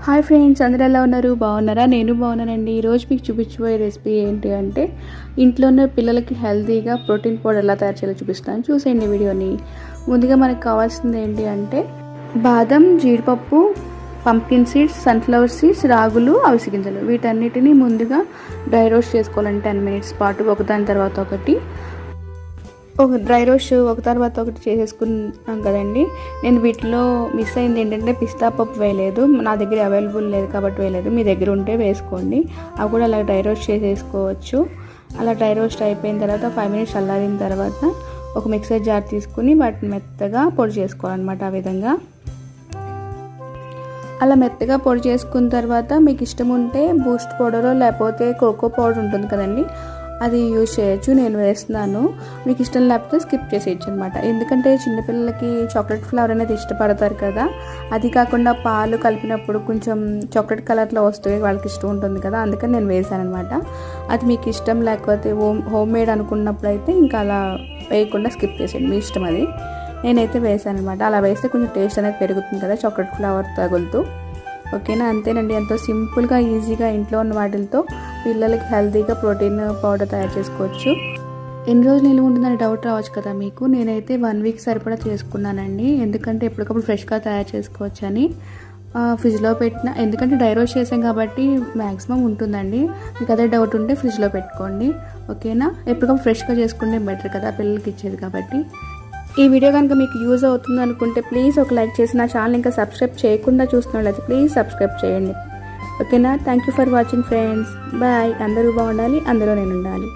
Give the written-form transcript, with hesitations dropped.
Hi friends, అందరూ ఎలా ఉన్నారు? బాగున్నారా? నేను బాగున్నానండి. ఈరోజు మీకు చూపించబోయే రెసిపీ ఏంటి అంటే ఇంట్లోనే పిల్లలకి హెల్తీగా ప్రోటీన్ పౌడర్ ఎలా తయారు చేయాలో చూపిస్తాను. చూసేయండి వీడియోని. ముందుగా మనకు కావాల్సింది ఏంటి అంటే బాదం, జీడిపప్పు, పంప్కిన్ సీడ్స్, సన్ఫ్లవర్ సీడ్స్, రాగులు, అవిసె గింజలు. వీటన్నిటిని ముందుగా డ్రై రోస్ట్ చేసుకోవాలంటే 10 మినిట్స్ పాటు ఒకదాని తర్వాత ఒకటి. ఒక డ్రై రోస్ట్ ఒక తర్వాత ఒకటి చేసేసుకున్నాం కదండి. నేను వీటిలో మిస్ అయింది ఏంటంటే పిస్తా పప్పు వేయలేదు. నా దగ్గర అవైలబుల్ లేదు కాబట్టి వేయలేదు. మీ దగ్గర ఉంటే వేసుకోండి. అవి కూడా అలా డ్రై రోస్ట్ చేసేసుకోవచ్చు. అలా డ్రై రోస్ట్ అయిపోయిన తర్వాత 5 మినిట్స్ చల్లారిన తర్వాత ఒక మిక్సర్ జార్ తీసుకుని వాటిని మెత్తగా పొడి చేసుకోవాలన్నమాట. ఆ విధంగా అలా మెత్తగా పొడి చేసుకున్న తర్వాత మీకు ఇష్టం ఉంటే బూస్ట్ పౌడర్ లేకపోతే కోకో పౌడర్ ఉంటుంది కదండి, అది యూజ్ చేయొచ్చు. నేను వేస్తున్నాను. మీకు ఇష్టం లేకపోతే స్కిప్ చేసేయచ్చు అనమాట. ఎందుకంటే చిన్నపిల్లలకి చాక్లెట్ ఫ్లేవర్ అనేది ఇష్టపడతారు కదా. అది కాకుండా పాలు కలిపినప్పుడు కొంచెం చాక్లెట్ కలర్లో వస్తే వాళ్ళకి ఇష్టం ఉంటుంది కదా, అందుకని నేను వేసాను అనమాట. అది మీకు ఇష్టం లేకపోతే హోమ్ మేడ్ అనుకున్నప్పుడు అయితే ఇంకా అలా వేయకుండా స్కిప్ చేసేయండి, మీ ఇష్టం అది. నేనైతే వేసాను అనమాట. అలా వేస్తే కొంచెం టేస్ట్ అనేది పెరుగుతుంది కదా చాక్లెట్ ఫ్లేవర్ తగులుతూ. ఓకేనా, అంతేనండి. ఎంతో సింపుల్గా ఈజీగా ఇంట్లో ఉన్న వాటితో పిల్లలకి హెల్తీగా ప్రోటీన్ పౌడర్ తయారు చేసుకోవచ్చు. ఎన్ని రోజులు నిల్వ ఉంటుందని డౌట్ రావచ్చు కదా మీకు. నేనైతే 1 వీక్ సరిపడా చేసుకున్నానండి. ఎందుకంటే ఎప్పటికప్పుడు ఫ్రెష్గా తయారు చేసుకోవచ్చు అని. ఫ్రిడ్జ్లో పెట్టిన, ఎందుకంటే డ్రై రోస్ట్ చేసాం కాబట్టి మ్యాక్సిమం ఉంటుందండి. మీకు అదే డౌట్ ఉంటే ఫ్రిడ్జ్లో పెట్టుకోండి. ఓకేనా, ఎప్పటికప్పుడు ఫ్రెష్గా చేసుకుంటే బెటర్ కదా పిల్లలకి ఇచ్చేది కాబట్టి. ఈ వీడియో కనుక మీకు యూజ్ అవుతుంది అనుకుంటే ప్లీజ్ ఒక లైక్ చేసి నా ఛానల్ ఇంకా సబ్స్క్రైబ్ చేయకుండా చూస్తున్నట్లయితే ప్లీజ్ సబ్స్క్రైబ్ చేయండి. ఓకేనా, thank you for watching friends. Bye. అందరూ బాగుండాలి, అందులో నేను ఉండాలి.